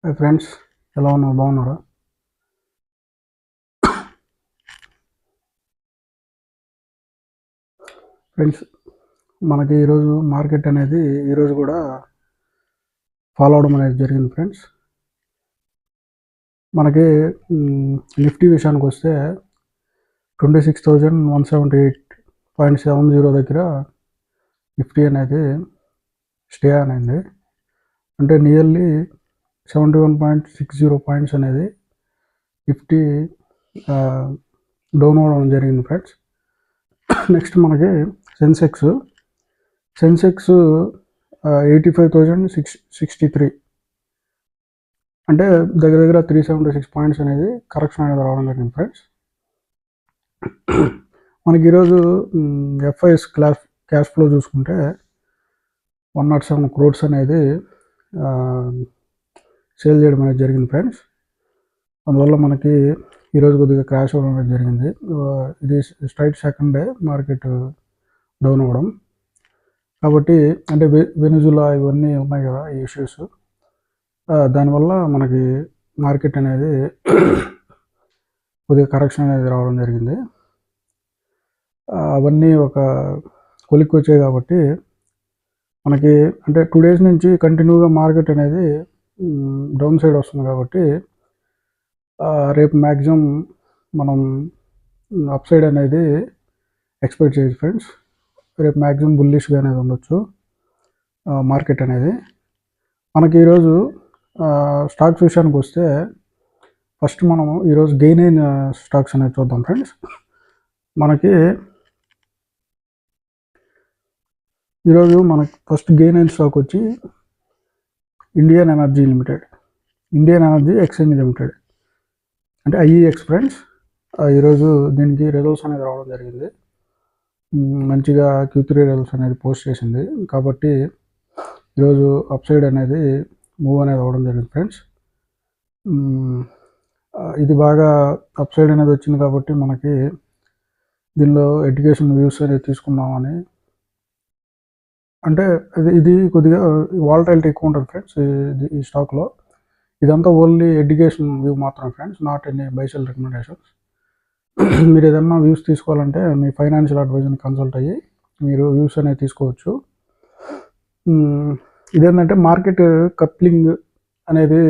Hi friends, ఎలా ఉన్నారు? బాగున్నారా? ఫ్రెండ్స్, మనకి ఈరోజు మార్కెట్ అనేది ఈరోజు కూడా ఫాలో అవడం అనేది జరిగింది. ఫ్రెండ్స్, మనకి నిఫ్టీ విషయానికి వస్తే 26,178.70 దగ్గర నిఫ్టీ అనేది స్టే అనేది, అంటే నియర్లీ 71.60 పాయింట్స్ అనేది నిఫ్టీ డౌన్ అవ్వడం జరిగింది. ఫ్రెండ్స్, నెక్స్ట్ మనకి సెన్సెక్స్ 85,663, అంటే దగ్గర దగ్గర 376 పాయింట్స్ అనేది కరెక్షన్ అనేది రావడం జరిగింది. ఫ్రెండ్స్, మనకి ఈరోజు ఎఫ్ఐఎస్ క్యాష్ ఫ్లో చూసుకుంటే 107 crores అనేది సేల్ చేయడం అనేది జరిగింది. ఫ్రెండ్స్, అందువల్ల మనకి ఈరోజు కొద్దిగా క్రాష్ అవ్వడం అనేది జరిగింది. ఇది straight second day market down అవ్వడం కాబట్టి, అంటే వెనిజులా ఇవన్నీ ఉన్నాయి కదా ఈ ఇష్యూస్, దానివల్ల మనకి మార్కెట్ అనేది కొద్దిగా కరెక్షన్ అనేది రావడం జరిగింది. అవన్నీ ఒక కొలిక్కి వచ్చాయి కాబట్టి మనకి, అంటే 2 days నుంచి కంటిన్యూగా మార్కెట్ అనేది డౌన్ సైడ్ వస్తుంది కాబట్టి రేపు మ్యాక్సిమం మనం అప్ సైడ్ అనేది ఎక్స్పెక్ట్ చేయొచ్చు. ఫ్రెండ్స్, రేపు మ్యాక్సిమం బుల్లిష్గా అనేది ఉండొచ్చు మార్కెట్ అనేది. మనకి ఈరోజు స్టాక్స్ విషయానికి వస్తే ఫస్ట్ మనము ఈరోజు గెయిన్ అయిన స్టాక్స్ అనేది చూద్దాం. ఫ్రెండ్స్, మనకి ఈరోజు మనకి ఫస్ట్ గెయిన్ అయిన స్టాక్ వచ్చి ఇండియన్ ఎనర్జీ ఎక్స్చేంజ్ లిమిటెడ్, అంటే ఐఈఎక్స్. ఫ్రెండ్స్, ఈరోజు దీనికి రిజల్ట్స్ అనేది రావడం జరిగింది. మంచిగా Q3 రిజల్ట్స్ అనేది పోస్ట్ చేసింది కాబట్టి ఈరోజు అప్ సైడ్ అనేది మూవ్ అనేది అవ్వడం జరిగింది. ఫ్రెండ్స్, ఇది బాగా అప్ సైడ్ అనేది వచ్చింది కాబట్టి మనకి దీనిలో ఎడ్యుకేషన్ వ్యూస్ అనేది తీసుకుందామని, అంటే ఇది కొద్దిగా వాలటైలిటీ ఎక్కువ ఉంటుంది. ఫ్రెండ్స్, ఈ స్టాక్లో ఇదంతా ఓన్లీ ఎడ్యుకేషన్ వ్యూ మాత్రమే. Friends, not any buy sell recommendations. మీరు ఏదన్నా వ్యూస్ తీసుకోవాలంటే మీ ఫైనాన్షియల్ అడ్వైజర్ని కన్సల్ట్ అయ్యి మీరు వ్యూస్ అనేది తీసుకోవచ్చు. ఇదేంటంటే మార్కెట్ కప్లింగ్ అనేది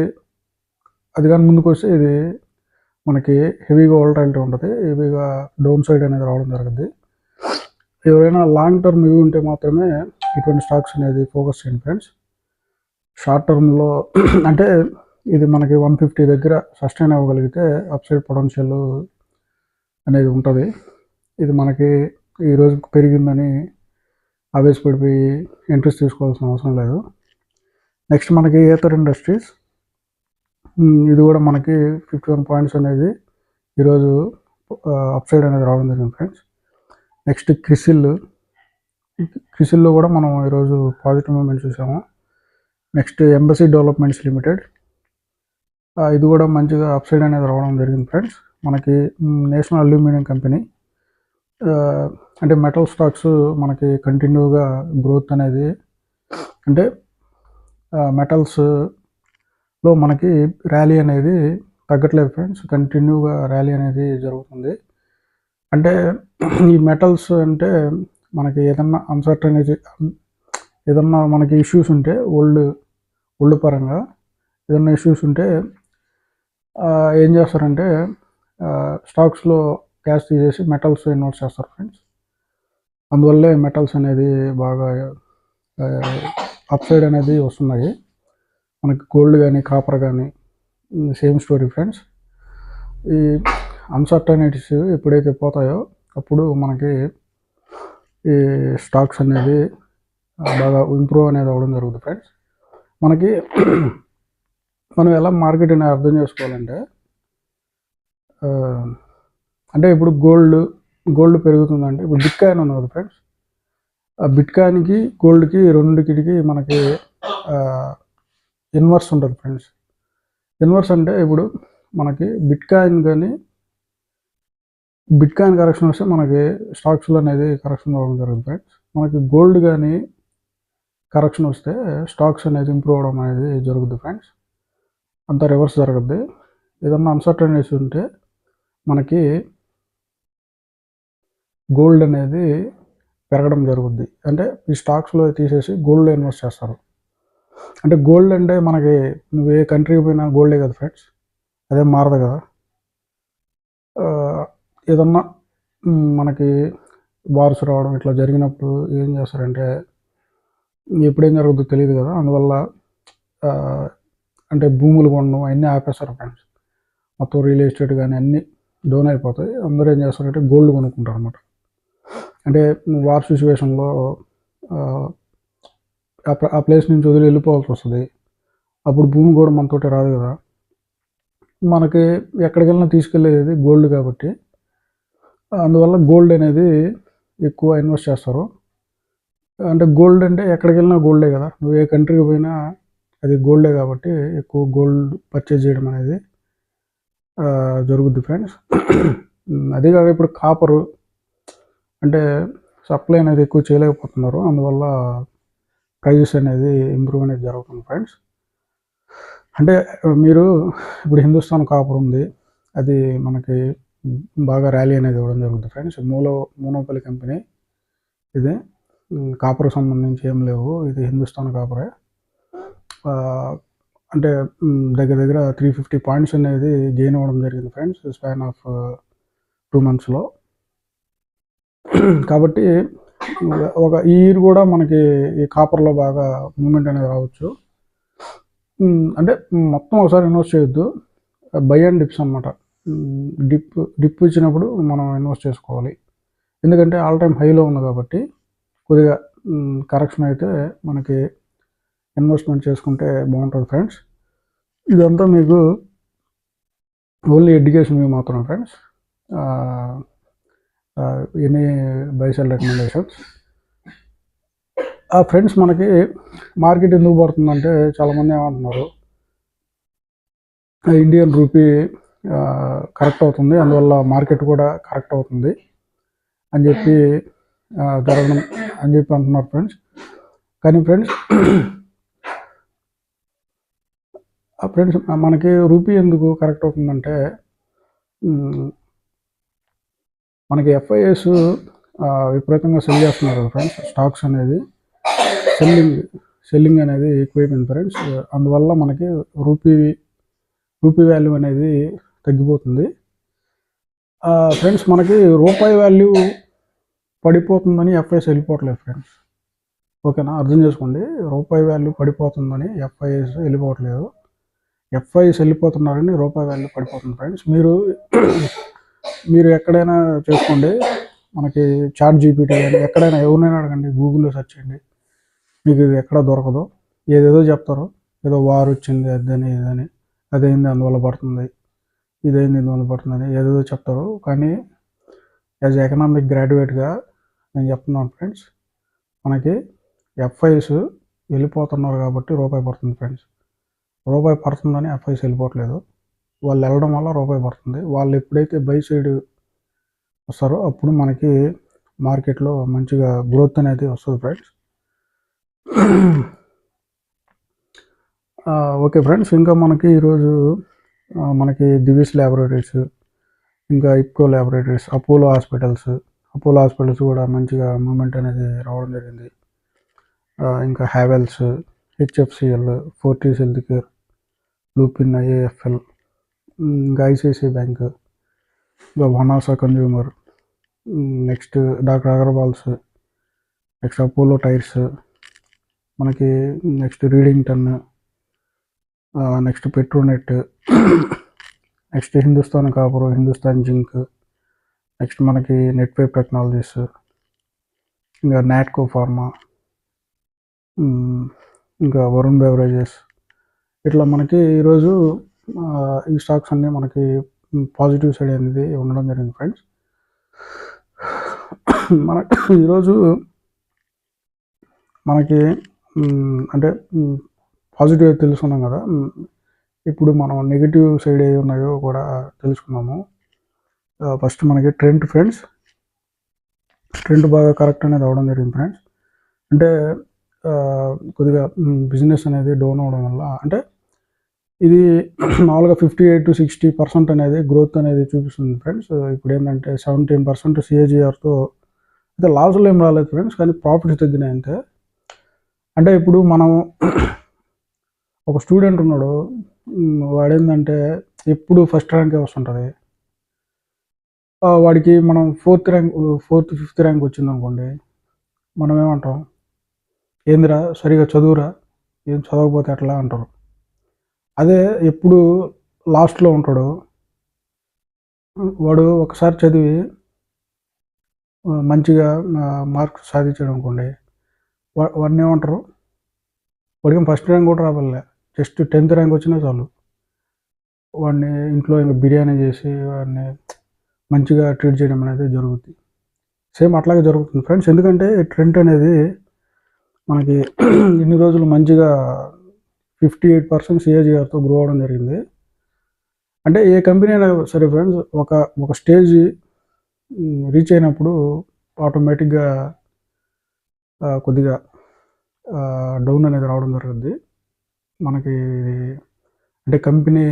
అది కానీ ముందుకు వస్తే ఇది మనకి హెవీగా వాలటైలిటీ ఉంటుంది, హెవీగా డౌన్ సైడ్ అనేది రావడం జరుగుతుంది. ఎవరైనా లాంగ్ టర్మ్ వ్యూ ఉంటే మాత్రమే ఇటువంటి స్టాక్స్ అనేది ఫోకస్ చేయండి. ఫ్రెండ్స్, షార్ట్ టర్మ్లో అంటే ఇది మనకి 150 దగ్గర సస్టైన్ అవ్వగలిగితే అప్ సైడ్ పొటెన్షియల్ అనేది ఉంటుంది. ఇది మనకి ఈరోజు పెరిగిందని ఆవేశపడిపోయి ఇంట్రెస్ట్ తీసుకోవాల్సిన అవసరం లేదు. నెక్స్ట్ మనకి ఏథర్ ఇండస్ట్రీస్, ఇది కూడా మనకి 51 పాయింట్స్ అనేది ఈరోజు అప్ సైడ్ అనేది రావడం జరిగింది. ఫ్రెండ్స్, నెక్స్ట్ క్రిసిల్లో కూడా మనం ఈరోజు పాజిటివ్ మూమెంట్ చూసాము. నెక్స్ట్ ఎంబసీ డెవలప్మెంట్స్ లిమిటెడ్, ఇది కూడా మంచిగా అప్ సైడ్ అనేది రావడం జరిగింది. ఫ్రెండ్స్, మనకి నేషనల్ అల్యూమినియం కంపెనీ, అంటే మెటల్ స్టాక్స్ మనకి కంటిన్యూగా గ్రోత్ అనేది, అంటే మెటల్స్లో మనకి ర్యాలీ అనేది తగ్గట్లేదు. ఫ్రెండ్స్, కంటిన్యూగా ర్యాలీ అనేది జరుగుతుంది. అంటే ఈ మెటల్స్ అంటే మనకి ఏదన్నా అన్సర్టనిటీ, ఏదన్నా మనకి ఇష్యూస్ ఉంటే ఓల్డ్ పరంగా ఏదన్నా ఇష్యూస్ ఉంటే ఏం చేస్తారంటే స్టాక్స్లో క్యాష్ తీసేసి మెటల్స్ ఇన్వెస్ట్ చేస్తారు. ఫ్రెండ్స్, అందువల్లే మెటల్స్ అనేది బాగా అప్ సైడ్ అనేది వస్తున్నాయి. మనకి గోల్డ్ కానీ కాపర్ కానీ సేమ్ స్టోరీ. ఫ్రెండ్స్, ఈ అన్సర్టనిటీస్ ఎప్పుడైతే పోతాయో అప్పుడు మనకి ఈ స్టాక్స్ అనేది బాగా ఇంప్రూవ్ అనేది అవ్వడం జరుగుతుంది. ఫ్రెండ్స్, మనకి మనం ఎలా మార్కెట్ని అర్థం చేసుకోవాలంటే, అంటే ఇప్పుడు గోల్డ్ పెరుగుతుందంటే, ఇప్పుడు బిట్ కాయిన్ ఉంది కదా. ఫ్రెండ్స్, ఆ బిట్ కాయిన్కి గోల్డ్కి రెండుకి మనకి ఇన్వర్స్ ఉంటుంది. ఫ్రెండ్స్, ఇన్వర్స్ అంటే ఇప్పుడు మనకి బిట్ కాయిన్ కరెక్షన్ వస్తే మనకి స్టాక్స్లో అనేది కరెక్షన్ అవ్వడం జరుగుతుంది. ఫ్రెండ్స్, మనకి గోల్డ్ కానీ కరెక్షన్ వస్తే స్టాక్స్ అనేది ఇంప్రూవ్ అవ్వడం అనేది జరుగుతుంది. ఫ్రెండ్స్, అంతా రివర్స్ జరగద్ది. ఏదన్నా అన్సర్టనిటీస్ ఉంటే మనకి గోల్డ్ అనేది పెరగడం జరుగుద్ది. అంటే ఈ స్టాక్స్‌లో తీసేసి గోల్డ్‌లో ఇన్వెస్ట్ చేస్తారు. అంటే గోల్డ్ అంటే మనకి నువ్వు ఏ కంట్రీకి పోయినా గోల్డే కదా ఫ్రెండ్స్. అదేం మారదు కదా. ఏదన్నా మనకి వార్స్ రావడం ఇట్లా జరిగినప్పుడు ఏం చేస్తారంటే ఎప్పుడేం జరుగుద్దో తెలియదు కదా. అందువల్ల అంటే భూములు కొనడం అన్నీ ఆపేస్తారు ఫ్రెండ్స్. మొత్తం రియల్ ఎస్టేట్ కానీ అన్నీ డౌన్ అయిపోతాయి. అందరూ ఏం చేస్తారంటే గోల్డ్ కొనుక్కుంటారు అనమాట. అంటే వార్ సిచ్యువేషన్లో ఆ ప్లేస్ నుంచి వదిలి వెళ్ళిపోవాల్సి వస్తుంది. అప్పుడు భూమి కూడా మనతోటి రాదు కదా. మనకి ఎక్కడికి వెళ్ళినా తీసుకెళ్ళేది గోల్డ్ కాబట్టి అందువల్ల గోల్డ్ అనేది ఎక్కువ ఇన్వెస్ట్ చేస్తారు. అంటే గోల్డ్ అంటే ఎక్కడికి వెళ్ళినా గోల్డే కదా. నువ్వు ఏ కంట్రీకి పోయినా అది గోల్డే కాబట్టి ఎక్కువ గోల్డ్ పర్చేజ్ చేయడం అనేది జరుగుద్ది ఫ్రెండ్స్. అదే కాక ఇప్పుడు కాపరు అంటే సప్లై అనేది ఎక్కువ చేయలేకపోతున్నారు. అందువల్ల ప్రైజెస్ అనేది ఇంప్రూవ్ అనేది జరుగుతుంది ఫ్రెండ్స్. అంటే మీరు ఇప్పుడు హిందుస్థాన్ కాపర్ ఉంది, అది మనకి బాగా ర్యాలీ అనేది ఇవ్వడం జరుగుతుంది ఫ్రెండ్స్. మోనోపల్లి కంపెనీ ఇది. కాపర్కి సంబంధించి ఏం లేవు, ఇది హిందుస్థాన్ కాపరే. అంటే దగ్గర దగ్గర 350 పాయింట్స్ అనేది గెయిన్ అవ్వడం జరిగింది ఫ్రెండ్స్ స్పాన్ ఆఫ్ 2 monthsలో. కాబట్టి ఒక ఈ ఇయర్ కూడా మనకి ఈ కాపర్లో బాగా మూమెంట్ అనేది రావచ్చు. అంటే మొత్తం ఒకసారి ఇన్వెస్ట్ చేయొద్దు, బై అండ్ డిప్స్ అనమాట. డిప్ ఇచ్చినప్పుడు మనం ఇన్వెస్ట్ చేసుకోవాలి. ఎందుకంటే ఆల్ టైమ్ హైలో ఉంది కాబట్టి కొద్దిగా కరెక్షన్ అయితే మనకి ఇన్వెస్ట్మెంట్ చేసుకుంటే బాగుంటుంది ఫ్రెండ్స్. ఇదంతా మీకు ఓన్లీ ఎడ్యుకేషన్ వ్యూ మాత్రం friends. Any buy sell recommendations. Friends మనకి మార్కెట్ ఎందుకు పడుతుందంటే చాలామంది ఏమంటున్నారు ఇండియన్ రూపీ కరెక్ట్ అవుతుంది, అందువల్ల మార్కెట్ కూడా కరెక్ట్ అవుతుంది అని చెప్పి జరగడం అని చెప్పి అంటున్నారు ఫ్రెండ్స్. కానీ ఫ్రెండ్స్ మనకి రూపీ ఎందుకు కరెక్ట్ అవుతుందంటే మనకి ఎఫ్ఐఎస్ విపరీతంగా సెల్ చేస్తున్నారు కదా ఫ్రెండ్స్. స్టాక్స్ అనేది సెల్లింగ్ అనేది ఎక్కువైపోయింది ఫ్రెండ్స్. అందువల్ల మనకి రూపీ వాల్యూ అనేది తగ్గిపోతుంది ఫ్రెండ్స్. మనకి రూపాయి వాల్యూ పడిపోతుందని ఎఫ్ఐఎస్ వెళ్ళిపోవట్లేదు ఫ్రెండ్స్. ఓకేనా, అర్థం చేసుకోండి. రూపాయి వాల్యూ పడిపోతుందని ఎఫ్ఐఎస్ వెళ్ళిపోవట్లేదు, ఎఫ్ఐఎస్ వెళ్ళిపోతున్నారని రూపాయి వాల్యూ పడిపోతుంది ఫ్రెండ్స్. మీరు ఎక్కడైనా చేసుకోండి, మనకి చాట్ జీపీటీ కానీ ఎక్కడైనా ఎవరినైనా అడగండి, గూగుల్లో సెర్చ్ చేయండి, మీకు ఇది ఎక్కడ దొరకదు. ఏదేదో చెప్తారు, ఏదో వార్ వచ్చింది అదని ఇదని, అదేంది అందువల్ల పడుతుంది, ఇదేంది ఇందువల్ల పడుతుందని ఏదేదో చెప్తారు. కానీ యాజ్ ఎకనామిక్ గ్రాడ్యుయేట్గా నేను చెప్తున్నాను ఫ్రెండ్స్, మనకి ఎఫ్ఐఎస్ వెళ్ళిపోతున్నారు కాబట్టి రూపాయి పడుతుంది ఫ్రెండ్స్. రూపాయి పడుతుందని ఎఫ్ఐఎస్ వెళ్ళిపోవట్లేదు, వాళ్ళు వెళ్ళడం వల్ల రూపాయి పడుతుంది. వాళ్ళు ఎప్పుడైతే బై సైడ్ వస్తారో అప్పుడు మనకి మార్కెట్లో మంచిగా గ్రోత్ అనేది వస్తుంది ఫ్రెండ్స్. ఓకే ఫ్రెండ్స్, ఇంకా మనకి ఈరోజు మనకి దివిస్ ల్యాబొరేటరీస్, ఇంకా ఇప్కో ల్యాబొరేటరీస్, అపోలో హాస్పిటల్స్ కూడా మంచిగా మూమెంట్ అనేది రావడం జరిగింది. ఇంకా Havells, HFCL, Fortis health care, Lupin IIFL, ఇంకా ఐసిఐసిఐ బ్యాంక్, ఇంకా Honasa consumer, next doctor Agarwal's, next Apollo tyres, మనకి next Redington, next Petronet, next Hindustan copper, Hindustan zinc, next మనకి నెట్వేవ్ టెక్నాలజీస్, ఇంకా నాట్కో ఫార్మా, ఇంకా వరుణ్ బెవరేజెస్. ఇట్లా మనకి ఈరోజు ఈ స్టాక్స్ అన్నీ మనకి పాజిటివ్ సైడ్ అనేది ఉండడం జరిగింది ఫ్రెండ్స్. ఈరోజు మనకి అంటే పాజిటివ్ తెలుసుకున్నాం కదా. ఇప్పుడు మనం నెగిటివ్ సైడ్ ఏ ఉన్నాయో కూడా తెలుసుకున్నాము. ఫస్ట్ మనకి ట్రెండ్ ఫ్రెండ్స్, ట్రెండ్ బాగా కరెక్ట్ అనేది అవడం జరిగింది ఫ్రెండ్స్. అంటే కొద్దిగా బిజినెస్ అనేది డౌన్ అవడం వల్ల, అంటే ఇది మామూలుగా 58-60% అనేది గ్రోత్ అనేది చూపిస్తుంది ఫ్రెండ్స్. ఇప్పుడు ఏంటంటే 17% CAGRతో అయితే లాస్లో ఏం రాలేదు ఫ్రెండ్స్, కానీ ప్రాఫిట్స్ తగ్గినాయి అంతే. అంటే ఇప్పుడు మనం ఒక స్టూడెంట్ ఉన్నాడు, వాడేంటంటే ఎప్పుడు ఫస్ట్ ర్యాంకే వస్తుంటుంది. వాడికి మనం 4th, 5th ర్యాంక్ వచ్చింది అనుకోండి, మనం ఏమంటాం, ఏందిరా సరిగా చదువురా, ఏం చదవకపోతే ఎట్లా అంటారు. అదే ఎప్పుడు లాస్ట్లో ఉంటాడు, వాడు ఒకసారి చదివి మంచిగా మార్క్స్ సాధించాడు అనుకోండి, వాడిని ఏమంటారు, వాడికి ఫస్ట్ ర్యాంక్ కూడా రావాలే, జస్ట్ 10th ర్యాంక్ వచ్చినా చాలు, వాడిని ఇంట్లో ఇంకా బిర్యానీ చేసి వాడిని మంచిగా ట్రీట్ చేయడం అనేది జరుగుతుంది. సేమ్ అట్లాగే జరుగుతుంది ఫ్రెండ్స్. ఎందుకంటే ట్రెండ్ అనేది మనకి ఇన్ని రోజులు మంచిగా 58% CAGRతో గ్రో అవడం జరిగింది. అంటే ఏ కంపెనీ అయినా సరే ఫ్రెండ్స్, ఒక స్టేజ్ రీచ్ అయినప్పుడు ఆటోమేటిక్గా కొద్దిగా డౌన్ అనేది రావడం జరుగుతుంది మనకి. అంటే కంపెనీ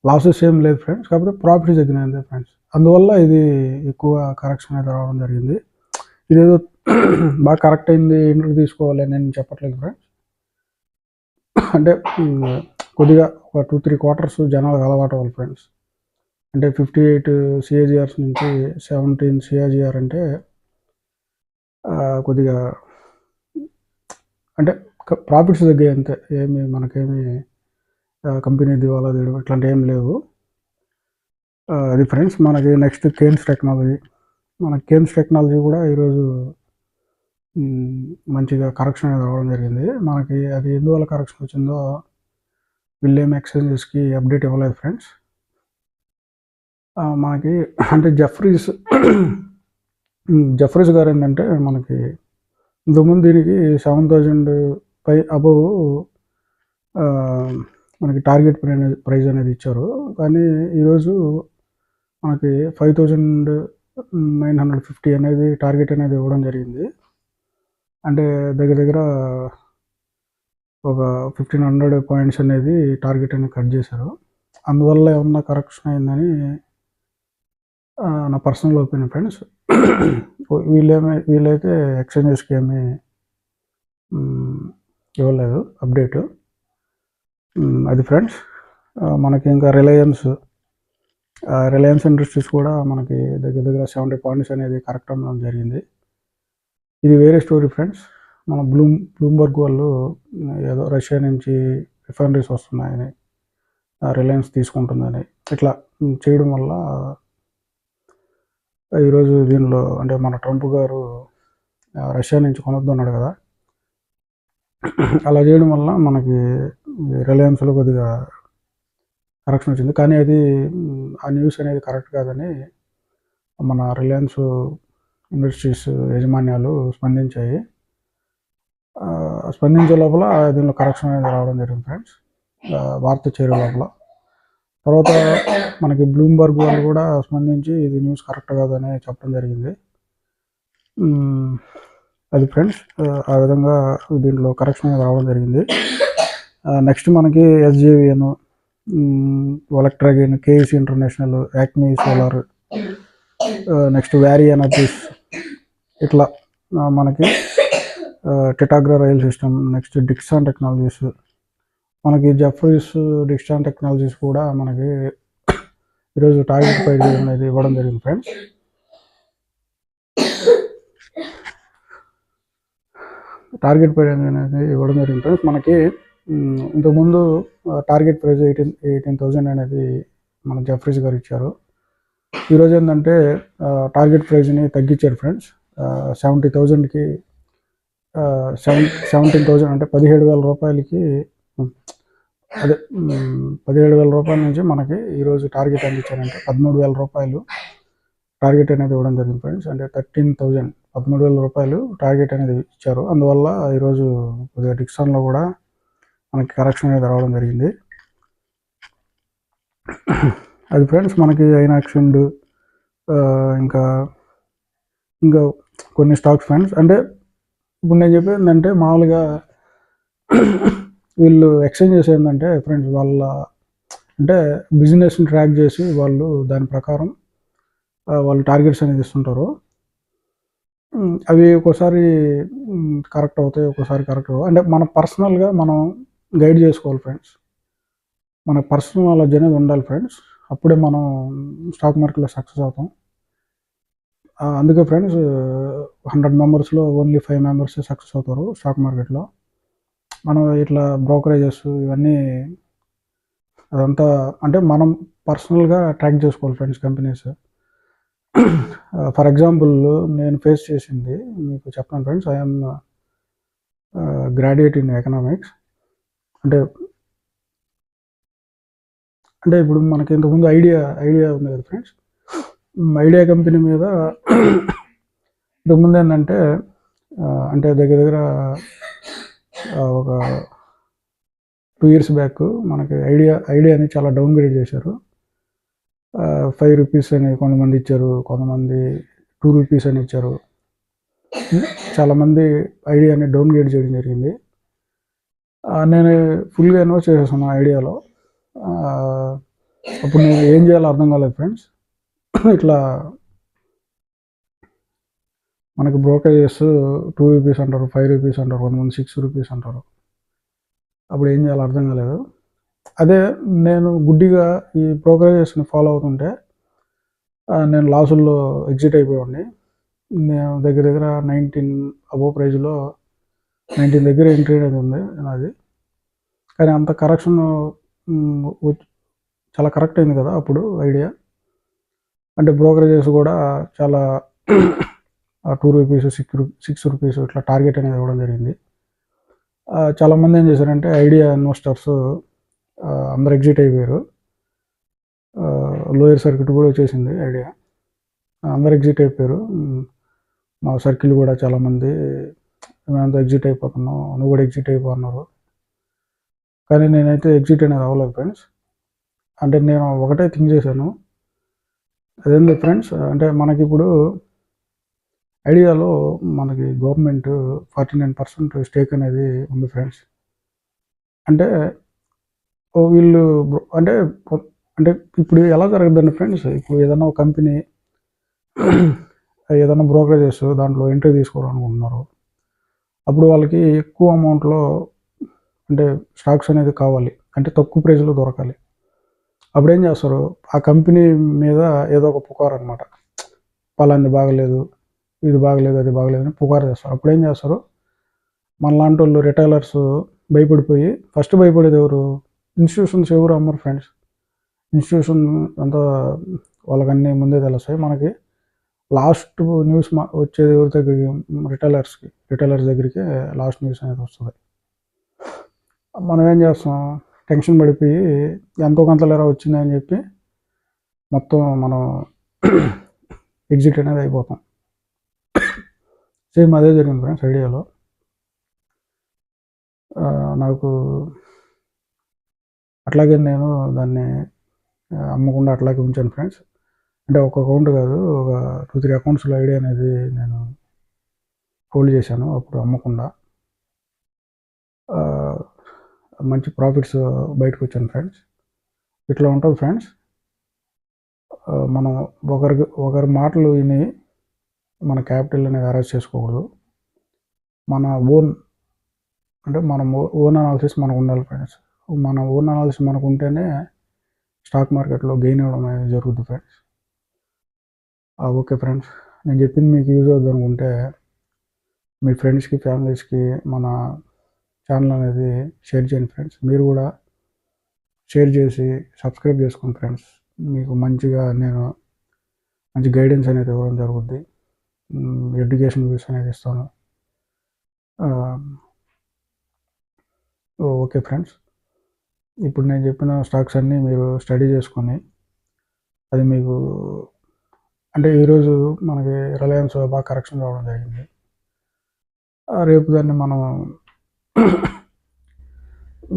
లాసెస్ ఏం లేదు ఫ్రెండ్స్, కాకపోతే ప్రాఫిట్స్ తగ్గినాయి అంతే ఫ్రెండ్స్. అందువల్ల ఇది ఎక్కువ కరెక్షన్ అయితే రావడం జరిగింది. ఇదేదో బాగా కరెక్ట్ అయింది, ఇంటర్వ్యూ తీసుకోవాలి అని నేను చెప్పట్లేదు ఫ్రెండ్స్. అంటే కొద్దిగా ఒక 2-3 quarters జనాలకు అలవాటు అవ్వాలి ఫ్రెండ్స్. అంటే 58 CAGR నుంచి 17 CAGR అంటే కొద్దిగా అంటే ప్రాఫిట్స్ తగ్గాయి అంతే, ఏమి మనకేమి కంపెనీ దివాలా తీయడం ఇట్లాంటి ఏం లేవు. అది ఫ్రెండ్స్. మనకి నెక్స్ట్ కేన్స్ టెక్నాలజీ. మన కేన్స్ టెక్నాలజీ కూడా ఈరోజు మంచిగా కరెక్షన్ అనేది రావడం జరిగింది. మనకి అది ఎందువల్ల కరెక్షన్ వచ్చిందో వీళ్ళేం ఎక్స్చేంజెస్కి అప్డేట్ ఇవ్వలేదు ఫ్రెండ్స్. మనకి అంటే జఫ్రీస్ గారు ఏంటంటే మనకి ఇంతకుముందు దీనికి 7,000 అబవ్ మనకి టార్గెట్ ప్రైజ్ అనేది ఇచ్చారు. కానీ ఈరోజు మనకి 5,950 అనేది టార్గెట్ అనేది ఇవ్వడం జరిగింది. అంటే దగ్గర ఒక 1,500 పాయింట్స్ అనేది టార్గెట్ అనేది కట్ చేశారు. అందువల్ల ఏమన్నా కరెక్షన్ అయిందని నా పర్సనల్ ఒపీనియన్ ఫ్రెండ్స్. వీళ్ళైతే ఎక్స్చేంజెస్కి ఏమీ ఇవ్వలేదు అప్డేట్. అది ఫ్రెండ్స్. మనకి ఇంకా రిలయన్స్ ఇండస్ట్రీస్ కూడా మనకి దగ్గర 70 పాయింట్స్ అనేది కరెక్ట్ అవ్వడం జరిగింది. ఇది వేరే స్టోరీ ఫ్రెండ్స్. మన బ్లూంబర్గ్ వాళ్ళు ఏదో రష్యా నుంచి రిఫైనరీస్ వస్తున్నాయని, రిలయన్స్ తీసుకుంటుందని ఇట్లా చేయడం వల్ల ఈరోజు దీనిలో అంటే మన ట్రంప్ గారు రష్యా నుంచి కొనొద్దు అన్నాడు కదా, అలా చేయడం వల్ల మనకి రిలయన్స్లో కొద్దిగా కరెక్షన్ వచ్చింది. కానీ అది ఆ న్యూస్ అనేది కరెక్ట్ కాదని మన రిలయన్స్ ఇండస్ట్రీస్ యాజమాన్యాలు స్పందించే లోపల దీనిలో కరెక్షన్ అనేది రావడం జరిగింది ఫ్రెండ్స్, వార్త చేరే లోపల. తర్వాత మనకి బ్లూంబర్గ్ వాళ్ళు కూడా స్పందించి ఇది న్యూస్ కరెక్ట్ కాదని చెప్పడం జరిగింది. అది ఫ్రెండ్స్. ఆ విధంగా దీంట్లో కరెక్షన్ అనేది రావడం జరిగింది. నెక్స్ట్ మనకి SJVN, ఎలక్ట్రాగెయిన్, KEC international, ACME solar, next Waaree energies, ఇట్లా మనకి Titagarh rail system, next Dixon technologies, మనకి జఫ్రీస్ డిక్సాన్ టెక్నాలజీస్ కూడా మనకి ఈరోజు టార్గెట్ ప్రైజ్ అనేది ఇవ్వడం జరిగింది ఫ్రెండ్స్. టార్గెట్ ప్రైజ్ అనేది ఇవ్వడం జరిగింది ఫ్రెండ్స్. మనకి ఇంతకుముందు టార్గెట్ ప్రైజ్ 18,000 అనేది మన జఫ్రీస్ గారు ఇచ్చారు. ఈరోజు ఏంటంటే టార్గెట్ ప్రైజ్ని తగ్గించారు ఫ్రెండ్స్. 70,000కి 17,000 అంటే 17,000 రూపాయలకి, అదే 17,000 రూపాయల నుంచి మనకి ఈరోజు టార్గెట్ అనేది ఇచ్చారంటే 13,000 రూపాయలు టార్గెట్ అనేది ఇవ్వడం జరిగింది ఫ్రెండ్స్. అంటే 13,000, 13,000 రూపాయలు టార్గెట్ అనేది ఇచ్చారు. అందువల్ల ఈరోజు కొద్దిగా డిక్సాన్లో కూడా మనకి కరెక్షన్ అనేది రావడం జరిగింది. అది ఫ్రెండ్స్. మనకి ఐనాక్స్ అండ్ ఇంకా కొన్ని స్టాక్స్ ఫ్రెండ్స్. అంటే ఇప్పుడు నేను చెప్పేది ఏంటంటే మామూలుగా వీళ్ళు ఎక్స్చేంజెస్ ఏంటంటే ఫ్రెండ్స్ వాళ్ళ అంటే బిజినెస్ని ట్రాక్ చేసి వాళ్ళు దాని ప్రకారం వాళ్ళు టార్గెట్స్ అనేది ఇస్తుంటారు. అవి ఒక్కోసారి కరెక్ట్ అవుతాయి, ఒక్కోసారి కరెక్ట్ అవ్వవు. అంటే మన పర్సనల్గా మనం గైడ్ చేసుకోవాలి ఫ్రెండ్స్. మన పర్సనల్ నాలెడ్జ్ అనేది ఉండాలి ఫ్రెండ్స్. అప్పుడే మనం స్టాక్ మార్కెట్లో సక్సెస్ అవుతాం. అందుకే ఫ్రెండ్స్ 100 మెంబర్స్లో ఓన్లీ 5 మెంబర్సే సక్సెస్ అవుతారు స్టాక్ మార్కెట్లో. మనం ఇట్లా బ్రోకరేజెస్ ఇవన్నీ అదంతా అంటే మనం పర్సనల్గా ట్రాక్ చేసుకోవాలి ఫ్రెండ్స్ కంపెనీస్. ఫర్ ఎగ్జాంపుల్ నేను ఫేస్ చేసింది మీకు చెప్తాను friends. I'm graduate in economics. అంటే అంటే ఇప్పుడు మనకి ఇంతకుముందు ఐడియా ఉంది కదా ఫ్రెండ్స్. ఐడియా కంపెనీ మీద ఇంతకుముందు ఏంటంటే అంటే దగ్గర ఒక 2 years బ్యాక్ మనకి ఐడియాని చాలా డౌన్ గ్రేడ్ చేశారు. 5 రూపీస్ అని కొంతమంది ఇచ్చారు, కొంతమంది 2 రూపీస్ అని ఇచ్చారు. చాలామంది ఐడియాని డౌన్ గ్రేడ్ చేయడం జరిగింది. నేను ఫుల్గా ఇన్వెస్ట్ చేసేసాను ఐడియాలో. అప్పుడు నేను ఏం చేయాలో అర్థం కాలేదు ఫ్రెండ్స్. ఇట్లా మనకి బ్రోకరేజెస్ 2 రూపీస్ అంటారు, 5 రూపీస్ అంటారు, కొంతమంది 6 రూపీస్ అంటారు. అప్పుడు ఏం చేయాలో అర్థం కాలేదు. అదే నేను గుడ్డిగా ఈ బ్రోకరేజెస్ని ఫాలో అవుతుంటే నేను లాసుల్లో ఎగ్జిట్ అయిపోయాడిని. నేను దగ్గర 19 అబోవ్ ప్రైజ్లో 19 దగ్గర ఎంట్రీ అనేది ఉంది నాది. కానీ అంత కరెక్షన్ చాలా కరెక్ట్ అయింది కదా అప్పుడు ఐడియా. అంటే బ్రోకరేజెస్ కూడా చాలా 2 రూపీస్ 6 రూపీస్ ఇట్లా టార్గెట్ అనేది ఇవ్వడం జరిగింది. చాలామంది ఏం చేశారంటే ఐడియా ఇన్వెస్టర్స్ అందరు ఎగ్జిట్ అయిపోయారు. లోయర్ సర్క్యూట్ కూడా వచ్చేసింది ఐడియా, అందరు ఎగ్జిట్ అయిపోయారు. మా సర్కిల్ కూడా చాలామంది మేమంతా ఎగ్జిట్ అయిపోతున్నాం, నువ్వు కూడా ఎగ్జిట్ అయిపోతున్నారు. కానీ నేనైతే ఎగ్జిట్ అనేది అవ్వలేదు ఫ్రెండ్స్. అంటే నేను ఒకటే థింక్ చేశాను, అదేంటి ఫ్రెండ్స్ అంటే మనకి ఇప్పుడు ఐడియాలో మనకి గవర్నమెంట్ 49% స్టేక్ అనేది ఉంది ఫ్రెండ్స్. అంటే వీళ్ళు అంటే అంటే ఇప్పుడు ఎలా జరగదండి ఫ్రెండ్స్, ఇప్పుడు ఏదైనా ఒక కంపెనీ ఏదైనా బ్రోకరేజెస్ దాంట్లో ఎంట్రీ తీసుకోవాలనుకుంటున్నారు. అప్పుడు వాళ్ళకి ఎక్కువ అమౌంట్లో అంటే స్టాక్స్ అనేది కావాలి, అంటే తక్కువ ప్రైస్లో దొరకాలి. అప్పుడు ఏం చేస్తారు, ఆ కంపెనీ మీద ఏదో ఒక పుకారు అనమాట, పలాంది బాగలేదు, ఇది బాగలేదు, అది బాగలేదు అని పుకారు చేస్తారు. అప్పుడు ఏం చేస్తారు, మనలాంటి వాళ్ళు రిటైలర్స్ భయపడిపోయి, ఫస్ట్ భయపడేది ఎవరు, ఇన్స్టిట్యూషన్స్ ఎవరు అమ్మరు ఫ్రెండ్స్. ఇన్స్టిట్యూషన్ అంతా వాళ్ళకన్నీ ముందే తెలుస్తాయి. మనకి లాస్ట్ న్యూస్ వచ్చేది ఎవరి దగ్గరికి, రిటైలర్స్ దగ్గరికి లాస్ట్ న్యూస్ అనేది వస్తుంది. మనం ఏం చేస్తాం, టెన్షన్ పడిపోయి ఎంతో కొంతలేరా వచ్చింది అని చెప్పి మొత్తం మనం ఎగ్జిట్ అనేది అయిపోతాం. సేమ్ అదే జరిగింది ఫ్రెండ్స్ ఐడియాలో. నాకు అట్లాగే నేను దాన్ని అమ్మకుండా అట్లాగే ఉంచాను ఫ్రెండ్స్. అంటే ఒక అకౌంట్ కాదు, ఒక 2-3 అకౌంట్స్లో ఐడియా అనేది నేను హోల్డ్ చేశాను అప్పుడు అమ్మకుండా. మంచి ప్రాఫిట్స్ బయటకు వచ్చాను ఫ్రెండ్స్. ఇట్లా ఉంటుంది ఫ్రెండ్స్. మనం ఒకరి మాటలు విని మన క్యాపిటల్ అనేది అరేంజ్ చేసుకోకూడదు. మన ఓన్ అనాలిసిస్ మనకు ఉండాలి ఫ్రెండ్స్. మన ఓన్ అనాలిసిస్ మనకు ఉంటేనే స్టాక్ మార్కెట్లో గెయిన్ అవ్వడం అనేది జరుగుతుంది ఫ్రెండ్స్. ఓకే ఫ్రెండ్స్, నేను చెప్పింది మీకు యూజ్ అవుతుంది అనుకుంటే మీ ఫ్రెండ్స్కి, ఫ్యామిలీస్కి మన ఛానల్ అనేది షేర్ చేయండి ఫ్రెండ్స్. మీరు కూడా షేర్ చేసి సబ్స్క్రైబ్ చేసుకోండి ఫ్రెండ్స్. మీకు నేను మంచి గైడెన్స్ అనేది ఇవ్వడం జరుగుద్ది, ఎడ్యుకేషన్ వ్యూస్ అనేది ఇస్తాను. ఓకే ఫ్రెండ్స్, ఇప్పుడు నేను చెప్పిన స్టాక్స్ అన్నీ మీరు స్టడీ చేసుకొని, అది మీకు అంటే ఈరోజు మనకి రిలయన్స్ బాగా కరెక్షన్ రావడం జరిగింది. రేపు దాన్ని మనం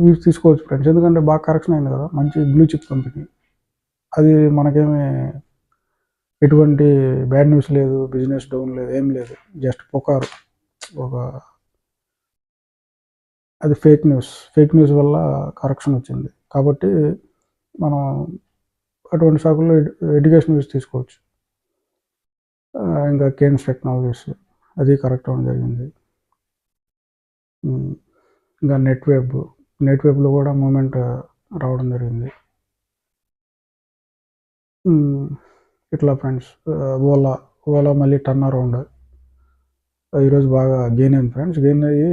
వ్యూస్ తీసుకోవచ్చు ఫ్రెండ్స్, ఎందుకంటే బాగా కరెక్షన్ అయింది కదా, మంచి బ్లూ చిప్ కంపెనీ. అది మనకేమి ఎటువంటి బ్యాడ్ న్యూస్ లేదు, బిజినెస్ డౌన్ లేదు, ఏం లేదు, జస్ట్ పుకారు, ఒక అది ఫేక్ న్యూస్ వల్ల కరెక్షన్ వచ్చింది. కాబట్టి మనం అటువంటి శాఖల్లో ఎడ్యుకేషన్ న్యూస్ తీసుకోవచ్చు. ఇంకా కేమ్స్ టెక్నాలజీస్ అది కరెక్ట్ అవ్వడం జరిగింది. ఇంకా నెట్ వెబ్లో కూడా మూమెంట్ రావడం జరిగింది. ఇట్లా ఫ్రెండ్స్. ఓలా మళ్ళీ టర్న్ అరౌండ్ ఈరోజు బాగా గెయిన్ అయింది ఫ్రెండ్స్. గెయిన్ అయ్యి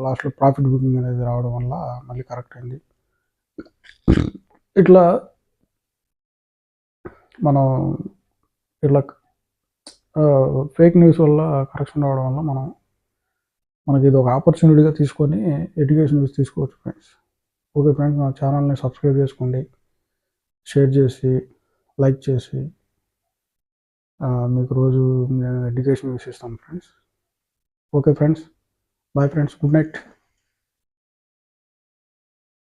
లాస్ట్లో ప్రాఫిట్ బుకింగ్ అనేది రావడం వల్ల మళ్ళీ కరెక్ట్ అయింది. ఇట్లా మనం ఇట్లా ఫేక్ న్యూస్ వల్ల కరెక్షన్ రావడం వల్ల మనకి ఇది ఒక ఆపర్చునిటీగా తీసుకొని ఎడ్యుకేషన్ న్యూస్ తీసుకోవచ్చు ఫ్రెండ్స్. ఓకే ఫ్రెండ్స్, మా ఛానల్ని సబ్స్క్రైబ్ చేసుకోండి, షేర్ చేసి, లైక్ చేసి, మీకు రోజు ఎడ్యుకేషన్ న్యూస్ ఇస్తాం friends. Okay friends, bye friends, good night.